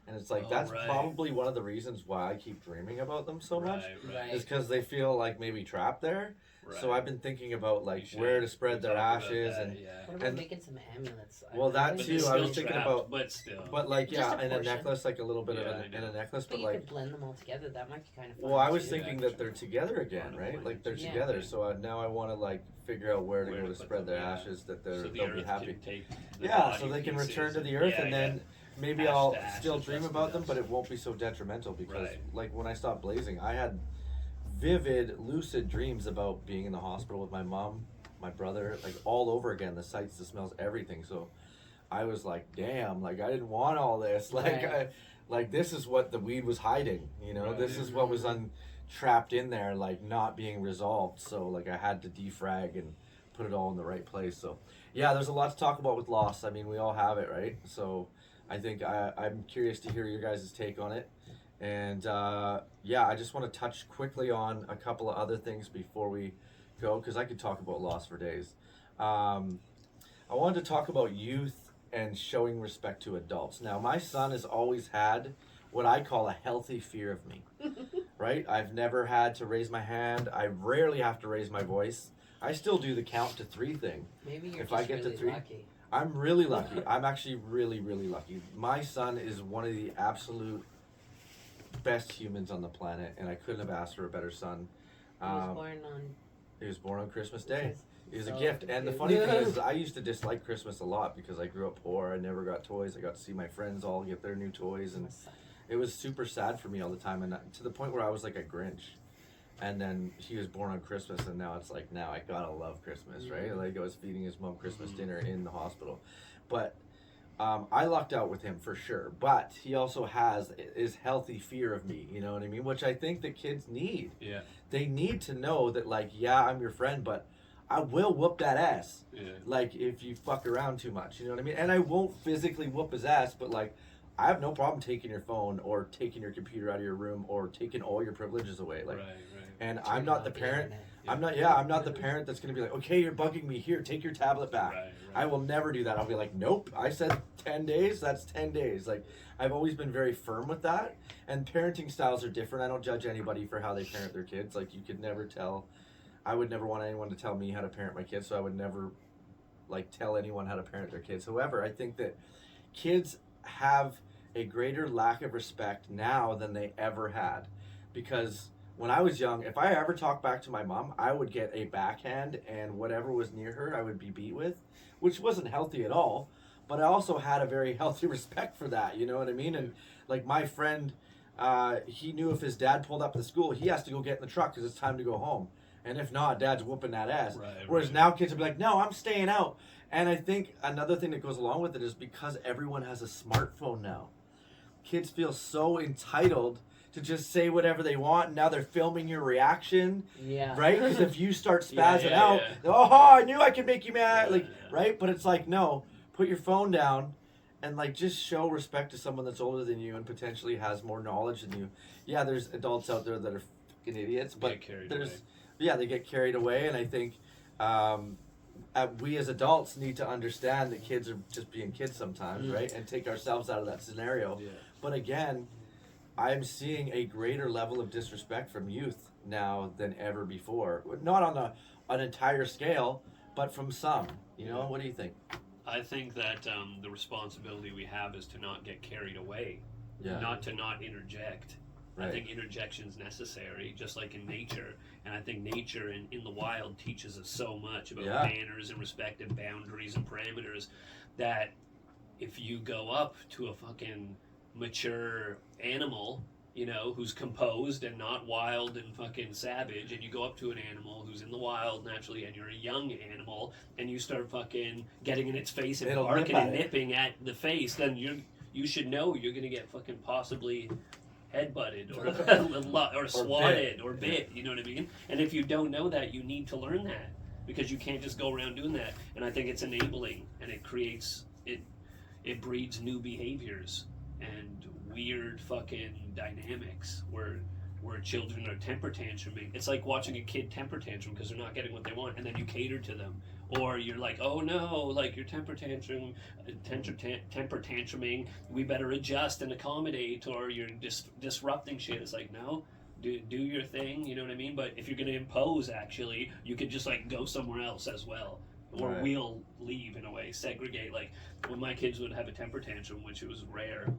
And it's like, Oh, that's right. probably one of the reasons why I keep dreaming about them so much. Right. Is because they feel like maybe trapped there. Right. So I've been thinking about You like should. where to spread We their talked about ashes that, and yeah. What about and- making some amulets? Well, that I But too, they're I was still thinking trapped, about- but still. but like Just yeah, a and a portion. necklace, like a little bit Yeah, of I in know. a necklace, But but you like could blend them all together. That might be kind of fun. well, I was too. thinking that they're together again, right? Like they're Yeah. together. So now I want to like figure out where to Where go to to put spread them, their yeah. ashes that So the they'll be earth happy. can take the Yeah, body so they can pieces return to and- the earth, yeah, and yeah. then maybe Ash I'll to ashes, still dream dust to about them, but dust. it won't be so detrimental because, Right. like, when I stopped blazing, I had vivid, lucid dreams about being in the hospital with my mom, my brother, like all over again. The sights, the smells, everything. So I was like, damn, like I didn't want all this. Like, Right. like this is what the weed was hiding. You know, Right. this is what was trapped in there, like not being resolved. So like I had to defrag and put it all in the right place. So yeah, there's a lot to talk about with loss. I mean, we all have it, right? So I think I'm curious to hear your guys' take on it. And yeah, I just want to touch quickly on a couple of other things before we go, because I could talk about loss for days. I wanted to talk about youth and showing respect to adults. Now, my son has always had what I call a healthy fear of me, right? I've never had to raise my hand. I rarely have to raise my voice. I still do the count to 3 thing. Maybe you're if just I get to really 3, lucky. I'm really lucky. I'm actually really, really lucky. My son is one of the absolute best humans on the planet, and I couldn't have asked for a better son. He was born on. He was born on Christmas Day. It was a So gift. And the cute. funny thing is, I used to dislike Christmas a lot because I grew up poor. I never got toys. I got to see my friends all get their new toys, and it was super sad for me all the time. And to the point where I was like a Grinch. And then he was born on Christmas, and now it's like, now I gotta love Christmas, right? Like I was feeding his mom Christmas dinner in the hospital. But I lucked out with him for sure. But he also has his healthy fear of me, you know what I mean? Which I think the kids need. Yeah. They need to know that, like, yeah, I'm your friend, but I will whoop that ass. Yeah. Like, if you fuck around too much, you know what I mean? And I won't physically whoop his ass, but, like, I have no problem taking your phone or taking your computer out of your room or taking all your privileges away. Like, Right. and Turn I'm not the off parent. internet. I'm not the parent that's gonna be like, okay, you're bugging me. Here, take your tablet back. Right. I will never do that. I'll be like, nope. I said 10 days. That's 10 days. Like, I've always been very firm with that. And parenting styles are different. I don't judge anybody for how they parent their kids. Like, you could never tell. I would never want anyone to tell me how to parent my kids, so I would never like tell anyone how to parent their kids. However, I think that kids have a greater lack of respect now than they ever had, because when I was young, if I ever talked back to my mom, I would get a backhand, and whatever was near her, I would be beat with, which wasn't healthy at all. But I also had a very healthy respect for that, you know what I mean? And like my friend, he knew if his dad pulled up to school, he has to go get in the truck because it's time to go home. And if not, dad's whooping that ass. Right, Whereas right. now kids will be like, no, I'm staying out. And I think another thing that goes along with it is because everyone has a smartphone now. Kids feel so entitled to just say whatever they want, and now they're filming your reaction, Yeah. right? Because if you start Yeah, spazzing yeah, out, yeah. oh, I knew I could make you mad, like, Yeah. right? But it's like, no, put your phone down and like just show respect to someone that's older than you and potentially has more knowledge than you. Yeah, there's adults out there that are fucking idiots, but Get carried there's away. yeah, they get carried away, and I think we as adults need to understand that kids are just being kids sometimes, right? And take ourselves out of that scenario. Yeah. But again, I'm seeing a greater level of disrespect from youth now than ever before. Not on an entire scale, but from some. You know, what do you think? I think that the responsibility we have is to not get carried away, Yeah. not to not interject. Right. I think interjection is necessary, just like in nature. And I think nature in the wild teaches us so much about Yeah. manners and respect and boundaries and parameters that if you go up to a fucking mature animal, you know, who's composed and not wild and fucking savage, and you go up to an animal who's in the wild naturally, and you're a young animal, and you start fucking getting in its face and It'll barking nip at and it. nipping at the face, then you should know you're gonna get fucking possibly headbutted or swatted or bit. You know what I mean? And if you don't know that, you need to learn that, because you can't just go around doing that. And I think it's enabling, and it creates it breeds new behaviors and weird fucking dynamics where children are temper tantruming. It's like watching a kid temper tantrum because they're not getting what they want, and then you cater to them. Or you're like, oh no, like you're temper tantruming, we better adjust and accommodate, or you're disrupting shit. It's like, no, do your thing, you know what I mean? But if you're going to impose, actually, you could just like go somewhere else as well. Or Right. we'll leave, in a way, segregate. Like when my kids would have a temper tantrum, which it was rare,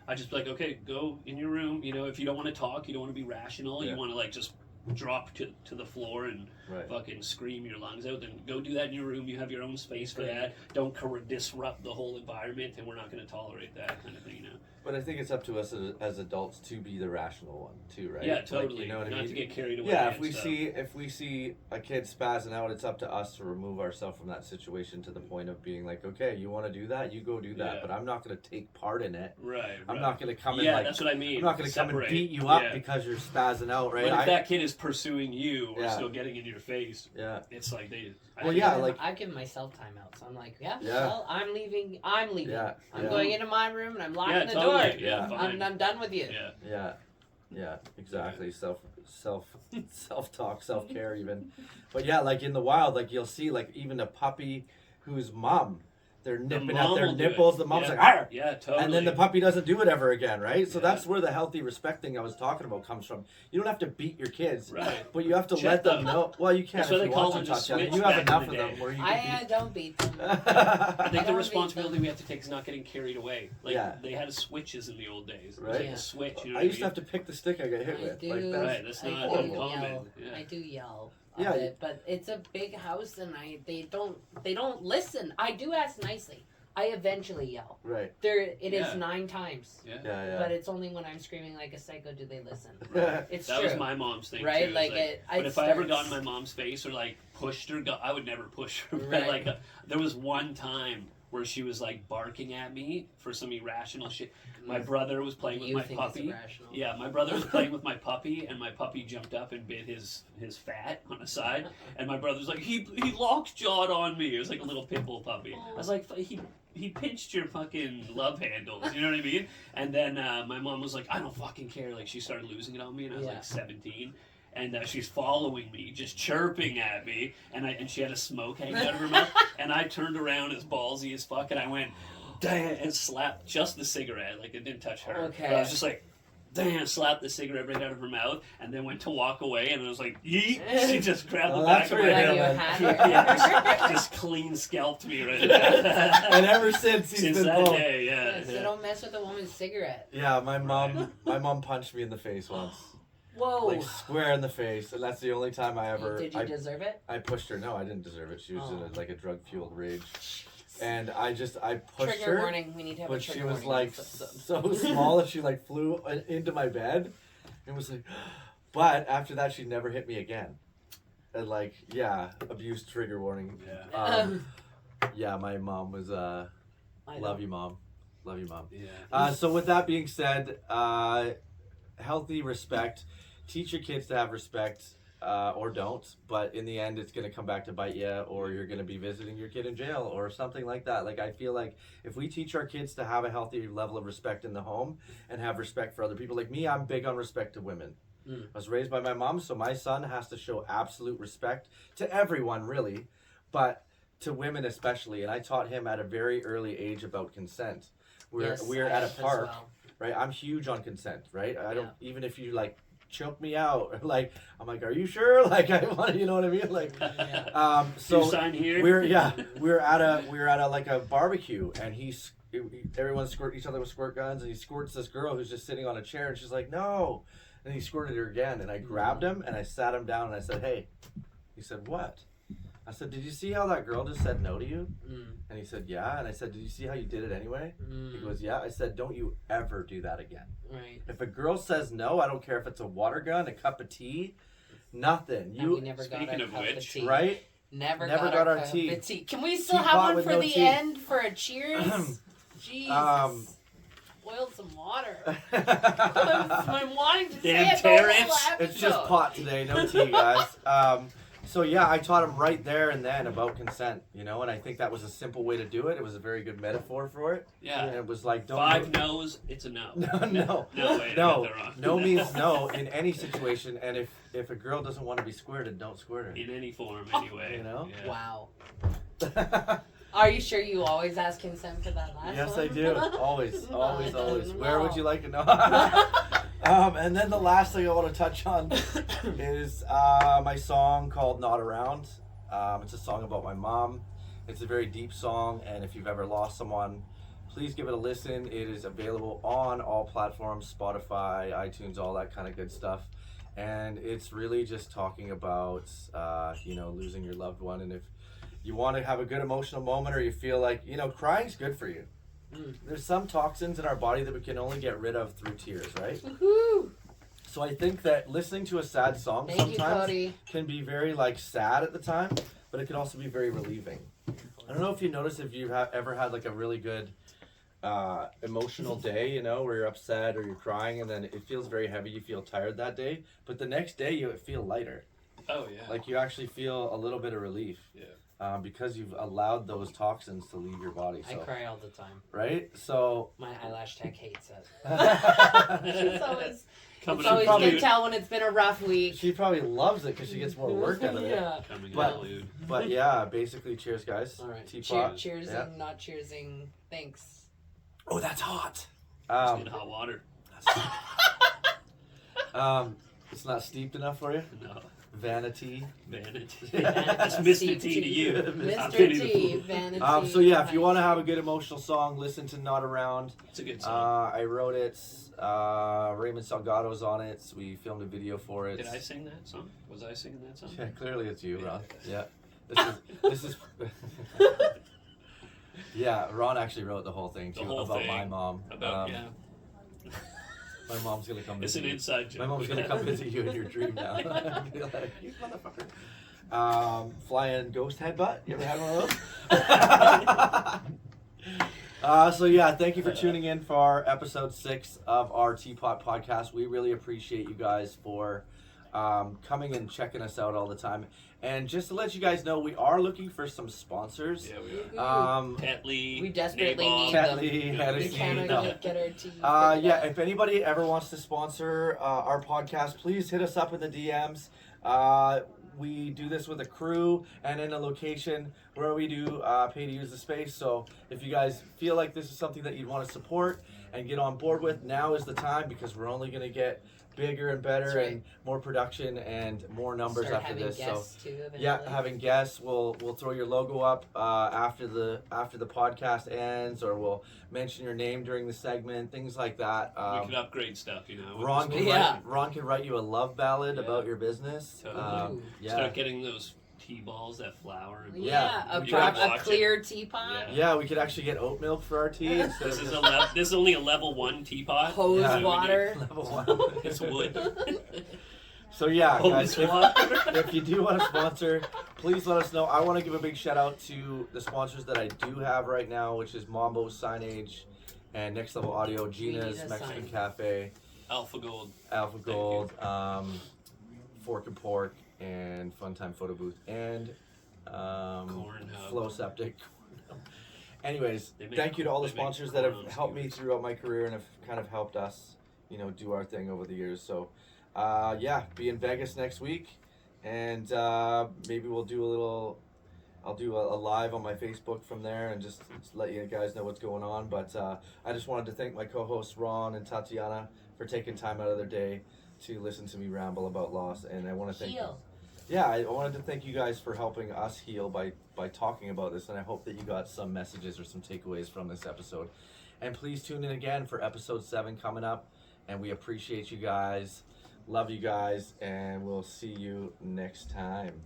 I just be like, okay, go in your room. You know, if you don't want to talk, you don't want to be rational, Yeah. you want to like just drop to the floor and Right. fucking scream your lungs out, then go do that in your room. You have your own space for that. Don't disrupt the whole environment, and we're not going to tolerate that kind of thing, you know. But I think it's up to us as adults to be the rational one too, right? Yeah, Like, totally. you know what I Not mean? to get carried away. Yeah, and stuff. if we see a kid spazzing out, it's up to us to remove ourselves from that situation to the point of being like, okay, you want to do that, you go do that, Yeah. but I'm not going to take part in it. Right. I'm right. not going to come in Yeah, like that's what I mean. I'm not going to come and Separate. beat you up Yeah. because you're spazzing out, right? But if that kid is pursuing you or Yeah. still getting in your face, yeah. it's like they. Well, yeah, like I give myself timeout, so I'm like, yeah. Yeah. Well, I'm leaving. Yeah, I'm yeah. going into my room and I'm locking Yeah, the totally. door. Yeah, fine. I'm done with you. Yeah. yeah, exactly. Self talk, self care, even. But yeah, like in the wild, like you'll see, like even a puppy whose mom, they're nipping at mom their will do it. nipples. The mom's Yeah. like, "Arr!" Yeah, totally. And then the puppy doesn't do it ever again, right? So Yeah. that's where the healthy respect thing I was talking about comes from. You don't have to beat your kids, Right. but you have to Check let them them. know. Well, you can That's if why you they call want them to just touch them. switch You have back in enough the of them day. where you I can don't beat them. I think I the don't responsibility we have to take is not getting carried away. Like Yeah. they had switches in the old days. It was Right. like Yeah. a switch. You know I what used to have to pick the stick I got hit I with. do. Like Right, that's I not do uncommon. yell. Yeah. I do yell. A Yeah, bit, but it's a big house and they don't listen. I do ask nicely. I eventually yell. Right. It is Yeah. 9 times. Yeah. Yeah, But it's only when I'm screaming like a psycho do they listen. yeah. It's That true. was my mom's thing Right? too. Like, But if I ever got in my mom's face or like pushed her, I would never push her. But Right. like there was one time where she was like barking at me for some irrational shit. My brother was playing with You my think it's puppy. irrational. Yeah, my brother was playing with my puppy, and my puppy jumped up and bit his fat on the side. And my brother's like, he lockjawed on me. It was like a little pit bull puppy. I was like, he pinched your fucking love handles. You know what I mean? And then my mom was like, I don't fucking care. Like she started losing it on me, and I was Yeah. like 17. And she's following me, just chirping at me, and she had a smoke hanging out of her mouth. And I turned around as ballsy as fuck, and I went, damn, and slapped just the cigarette. Like it didn't touch her. Okay. But I was just like, damn, slapped the cigarette right out of her mouth, and then went to walk away, and I was like, yeet. She just grabbed Oh, the that's back of where my you're head. Like Yeah, you man. had her. Just clean scalped me right there. And ever since he's Since been that bold. day, Yeah, yeah. so don't mess with a woman's cigarette. Yeah, my mom punched me in the face once. Whoa. Like square in the face, and that's the only time I ever Did you deserve it? I pushed her. No, I didn't deserve it. She was in Oh. like a drug fueled rage. And I pushed Trigger her, warning. We need to have a but she trigger was warning. like on this episode. so small that she like flew into my bed and was like, but after that she never hit me again. And like, yeah, abuse trigger warning. Yeah. Yeah, my mom was I love you, mom. Love you, mom. Yeah. So with that being said, healthy respect. Teach your kids to have respect, or don't. But in the end, it's going to come back to bite you, or you're going to be visiting your kid in jail or something like that. Like, I feel like if we teach our kids to have a healthy level of respect in the home and have respect for other people, like me, I'm big on respect to women. I was raised by my mom, so my son has to show absolute respect to everyone, really, but to women especially. And I taught him at a very early age about consent. We're at a park, right? I'm huge on consent, right? I don't, even if you like choke me out, like, I'm like, are you sure? Like, I want to, you know what I mean? Like, so you sign here. we're at a like a barbecue, and everyone squirt each other with squirt guns, and he squirts this girl who's just sitting on a chair, and she's like, no. And he squirted her again, and I grabbed him, and I sat him down, and I said, hey. He said, what? I said, did you see how that girl just said no to you? And he said, yeah. And I said, did you see how you did it anyway? He goes, yeah. I said, don't you ever do that again. Right. If a girl says no, I don't care if it's a water gun, a cup of tea, nothing. We never speaking got a of cup which, of tea. Right? Never got got our cup tea. of tea. Can we still Teapot have one with for no the tea. end for a cheers? Jesus. Boiled some water. I'm wanting to Damn say it the whole Terrence. episode. It's just pot today, no tea, guys. So yeah, I taught him right there and then about consent, you know, and I think that was a simple way to do it. It was a very good metaphor for it. Yeah. And it was like, don't 5 no's, it's a no. No. No, wait, I got No. that wrong. No means no in any situation, and if a girl doesn't want to be squirted, don't squirt her. In any form, anyway. You know? Yeah. Wow. Are you sure you always ask consent for that last Yes, one? I do. Always, always, always. No. Where would you like to know? And then the last thing I want to touch on is my song called Not Around. It's a song about my mom. It's a very deep song, and if you've ever lost someone, please give it a listen. It is available on all platforms, Spotify, iTunes, all that kind of good stuff. And it's really just talking about, losing your loved one. And if you want to have a good emotional moment, or you feel like, crying's good for you. There's some toxins in our body that we can only get rid of through tears, right? Woohoo! So I think that listening to a sad song Thank you, sometimes Cody. can be very sad at the time, but it can also be very relieving. I don't know if you notice if you've ever had like a really good emotional day, where you're upset or you're crying, and then it feels very heavy. You feel tired that day, but the next day you feel lighter. Oh, yeah. Like you actually feel a little bit of relief. Yeah. Because you've allowed those toxins to leave your body. So, I cry all the time. right? So My eyelash tech hates it. she It's always, Coming it's always unglued. can tell when it's been a rough week. probably loves it because she gets more work out of it. Yeah. Coming But- unglued. But yeah, basically, cheers, guys. All right. Teapot. Cheersing, Yeah. not cheersing. Thanks. Oh, that's hot. It's in hot water. It's not steeped enough for you. No. Vanity. Vanity. Vanity. It's Mr. Steve T to T. you. I'm Mr. feeding the T, food. Vanity. So yeah, if you want to have a good emotional song, listen to Not Around. It's a good song. I wrote it. Raymond Salgato's on it. We filmed a video for it. Did I sing that song? Was I singing that song? Yeah, clearly it's you, Yeah. Ron. Yeah. This is. Yeah, Ron actually wrote the whole thing The too whole about thing. my mom. About, yeah. My mom's gonna come. It's visit an you. inside joke. My mom's gonna come visit you in your dream now. Be like, you motherfucker. Flying ghost headbutt. You ever had one of those? So yeah, thank you for tuning in for episode 6 of our Teapot podcast. We really appreciate you guys for coming and checking us out all the time. And just to let you guys know, we are looking for some sponsors. Yeah, we are. Tetley, We desperately Nabob. need them. Tetley, We Hennessy, cannot no. get our tea. Yeah, if anybody ever wants to sponsor our podcast, please hit us up in the DMs. We do this with a crew and in a location where we do pay to use the space. So if you guys feel like this is something that you'd want to support and get on board with, now is the time, because we're only going to get bigger and better. That's right. And more production and more numbers Start after having this. So guests too, yeah, eventually. having guests. We'll throw your logo up after the podcast ends, or we'll mention your name during the segment, things like that. We can upgrade stuff, with Ron this can one. Yeah. Ron can write you a love ballad Yeah. about your business. Totally. Yeah, Start getting those tea balls that flour. And Yeah. a, You drop, gotta a watch clear teapot. Yeah. yeah. We could actually get oat milk for our tea instead This of is just this is only a level 1 teapot. Hose Yeah. water. level 1. It's wood. So yeah, guys, Hose water. if you do want to sponsor, please let us know. I want to give a big shout out to the sponsors that I do have right now, which is Mambo Signage and Next Level Audio, need Gina's a Mexican sign. Cafe, Alpha Gold. Alpha Gold, Fork and Pork, and Funtime Photo Booth, and Corn Hub. Flow Septic. Anyways, They make- thank you to all the they make sponsors that have corn helped me skewers. throughout my career and have kind of helped us, do our thing over the years. So, yeah, be in Vegas next week, and maybe we'll do I'll do a live on my Facebook from there and just let you guys know what's going on. But I just wanted to thank my co-hosts Ron and Tatiana for taking time out of their day to listen to me ramble about loss, and I want to thank Heal. yeah, I wanted to thank you guys for helping us heal by talking about this, and I hope that you got some messages or some takeaways from this episode. And please tune in again for episode 7 coming up, and we appreciate you guys, love you guys, and we'll see you next time.